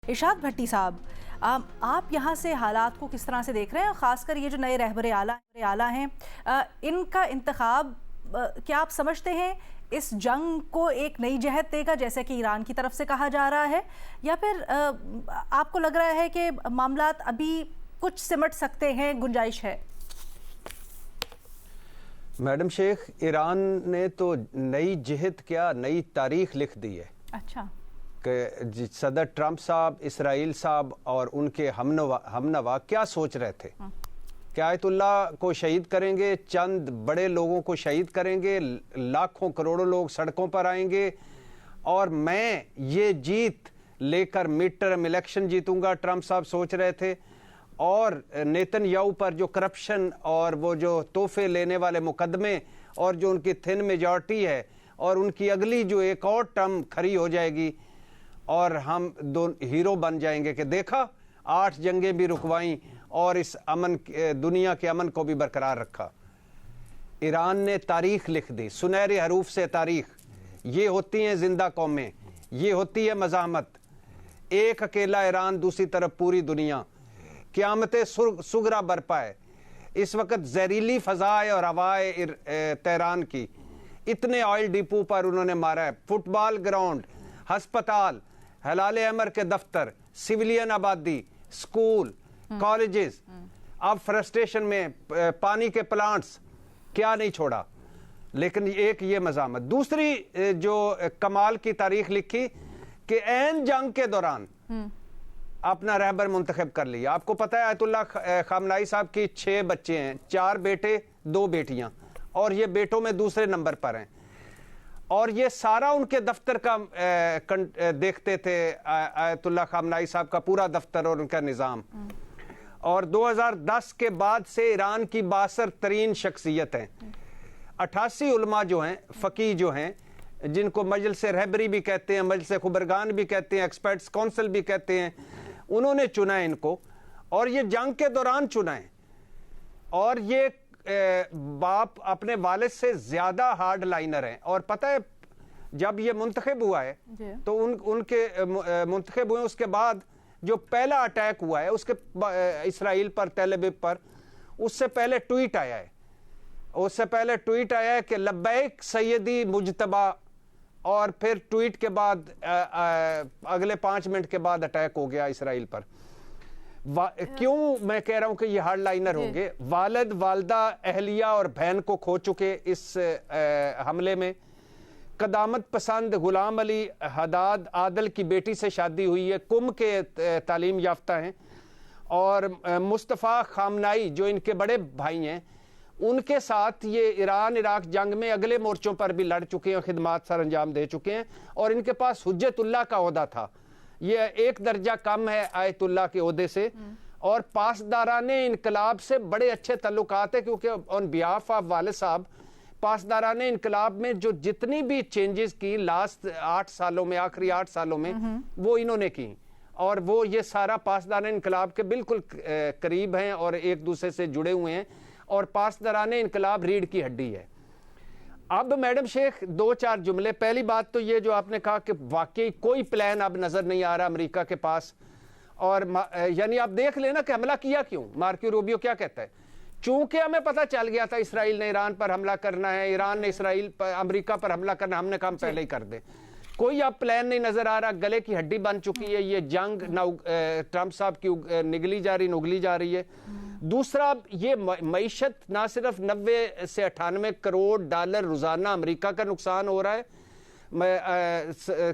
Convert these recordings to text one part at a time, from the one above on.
इरशाद भट्टी साहब, आप यहाँ से हालात को किस तरह से देख रहे हैं, ख़ासकर ये जो नए रहबर आला हैं, इनका इंतखाब क्या आप समझते हैं इस जंग को एक नई जहत देगा जैसे कि ईरान की तरफ से कहा जा रहा है, या फिर आपको लग रहा है कि मामलात अभी कुछ सिमट सकते हैं, गुंजाइश है? मैडम शेख, ईरान ने तो नई जहत क्या नई तारीख लिख दी है। अच्छा। कि सदर ट्रंप साहब, इसराइल साहब और उनके हमनवा क्या सोच रहे थे कि आयतुल्लाह को शहीद करेंगे, चंद बड़े लोगों को शहीद करेंगे, लाखों करोड़ों लोग सड़कों पर आएंगे और मैं ये जीत लेकर मिड टर्म इलेक्शन जीतूंगा, ट्रंप साहब सोच रहे थे। और नेतन्याहू पर जो करप्शन और वो जो तोहफे लेने वाले मुकदमे और जो उनकी थिन मेजॉरिटी है और उनकी अगली जो एक और टर्म खड़ी हो जाएगी और हम दो हीरो बन जाएंगे कि देखा 8 जंगें भी रुकवाईं और इस अमन, दुनिया के अमन को भी बरकरार रखा। ईरान ने तारीख लिख दी, सुनहरे हरूफ से तारीख। ये होती हैं जिंदा कौमें, ये होती है मज़ाहमत। एक अकेला ईरान, दूसरी तरफ पूरी दुनिया। क़यामत सुगरा बरपा है। इस वक्त जहरीली फ़ज़ाए और हवाए तेहरान की, इतने ऑयल डिपो पर उन्होंने मारा है, फुटबॉल ग्राउंड, हस्पताल, हलाले अमर के दफ्तर, सिविलियन आबादी, स्कूल, कॉलेजेस, अब फ्रस्ट्रेशन में पानी के प्लांट्स, क्या नहीं छोड़ा। लेकिन एक ये मज़ामत। दूसरी जो कमाल की तारीख लिखी कि ऐन जंग के दौरान अपना रहबर मुंतखब कर लिया। आपको पता है आयतुल्लाह खामनाई साहब की 6 बच्चे हैं, 4 बेटे 2 बेटियां, और ये बेटों में दूसरे नंबर पर हैं। और ये सारा उनके दफ्तर का देखते थे आयतुल्लाह खामनाई साहब का पूरा दफ्तर और उनका निज़ाम। और 2010 के बाद से ईरान की बासर तरीन शख्सियत हैं। 88 उलमा जो हैं, फ़कीह जो हैं, जिनको मजलिस रहबरी भी कहते हैं, मजलिस खुबरगान भी कहते हैं, एक्सपर्ट्स काउंसिल भी कहते हैं, उन्होंने चुना है इनको और ये जंग के दौरान चुना है। और ये बाप अपने वालिद से ज्यादा हार्ड लाइनर हैं। और पता है जब ये मुंतखब हुआ है तो उनके मुंतखब हुए उसके बाद जो पहला अटैक हुआ है उसके इसराइल पर, तेल अवीव पर, उससे पहले ट्वीट आया है। उससे पहले ट्वीट आया है कि लब्बैक सैयदी मुजतबा, और फिर ट्वीट के बाद अगले 5 मिनट के बाद अटैक हो गया इसराइल पर। क्यों मैं कह रहा हूं कि ये हार्ड लाइनर होंगे? वालिद, वालदा, अहलिया और बहन को खो चुके इस हमले में। कदामत पसंद गुलाम अली हदाद आदल की बेटी से शादी हुई है, कुम के तालीम याफ्ता हैं। और मुस्तफ़ा खामनाई जो इनके बड़े भाई हैं, उनके साथ ये ईरान इराक जंग में अगले मोर्चों पर भी लड़ चुके हैं, खिदमात सर अंजाम दे चुके हैं। और इनके पास हुज्जतुल्लाह का ओहदा था, ये 1 दर्जा कम है आयतुल्लाह के ओहदे से। और पासदाराने इनकलाब से बड़े अच्छे तल्लुकात है, क्योंकि ऑन बिहाफ ऑफ वालिद साहब पासदाराने इनकलाब में जो जितनी भी चेंजेस की लास्ट 8 सालों में, आखिरी 8 सालों में, वो इन्होंने की। और वो ये सारा पासदाराने इनकलाब के बिल्कुल करीब हैं और एक दूसरे से जुड़े हुए हैं। और पासदाराने इनकलाब रीढ़ की हड्डी है। अब मैडम शेख 2-4 जुमले। पहली बात तो ये जो आपने कहा कि वाकई कोई प्लान अब नजर नहीं आ रहा अमेरिका के पास। और यानी आप देख लेना कि हमला किया क्यों। मार्को रूबियो क्या कहता है? चूंकि हमें पता चल गया था इसराइल ने ईरान पर हमला करना है, ईरान ने इसराइल पर, अमेरिका पर हमला करना, हमने काम पहले ही कर दे। कोई अब प्लान नहीं नजर आ रहा, गले की हड्डी बन चुकी है ये जंग। ट्रंप साहब की निगली जा रही, नुगली जा रही है। दूसरा, ये मईशत ना सिर्फ 90 से 98 करोड़ डॉलर रोजाना अमेरिका का नुकसान हो रहा है,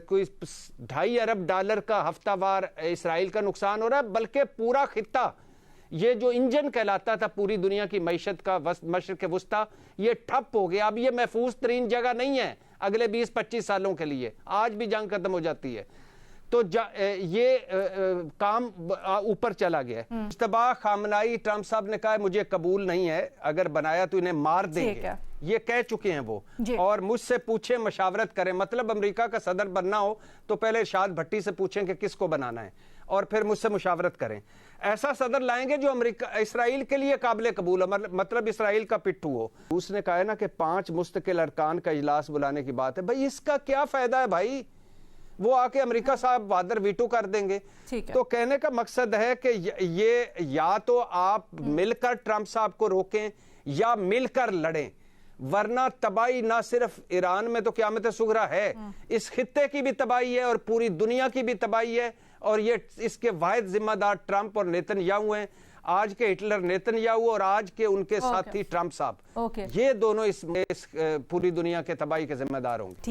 कोई 2.5 अरब डॉलर का हफ्तावार इसराइल का नुकसान हो रहा है, बल्कि पूरा खित्ता, ये जो इंजन कहलाता था पूरी दुनिया की मईशत का, मशरिक़ वुस्ता, ये ठप हो गया। अब ये महफूज तरीन जगह नहीं है अगले 20-25 सालों के लिए। आज भी जंग खत्म हो जाती है तो ये काम ऊपर चला गया है। मुस्तफा खामनाई, ट्रंप साहब ने कहा है मुझे कबूल नहीं है, अगर बनाया तो इन्हें मार देंगे, ये कह चुके हैं वो। और मुझसे पूछे, मशावरत करें। मतलब अमेरिका का सदर बनना हो तो पहले इरशाद भट्टी से पूछें कि किसको बनाना है, और फिर मुझसे मुशावरत करें। ऐसा सदर लाएंगे जो अमेरिका इसराइल के लिए काबिल कबूल हो, मतलब इसराइल का पिट्ठू हो। उसने कहा है ना कि 5 मुस्तकिल अरकान का इजलास बुलाने की बात है। भाई इसका क्या फायदा है भाई? وہ آکے امریکہ صاحب وادر ویٹو کر دیں گے. تو کہنے کا مقصد ہے کہ یہ یا تو آپ مل کر ٹرمپ صاحب کو روکیں یا مل کر لڑیں, ورنہ تباہی نہ صرف ایران میں تو قیامت صغریٰ ہے, اس خطے کی بھی تباہی ہے اور پوری دنیا کی بھی تباہی ہے, اور یہ اس کے واحد ذمہ دار ٹرمپ اور نیتن یاہو ہیں. آج کے ہٹلر نیتن یاہو اور آج کے ان کے ساتھی ٹرمپ صاحب, یہ دونوں اس پوری دنیا کے تباہی کے ذمہ دار ہوں گے.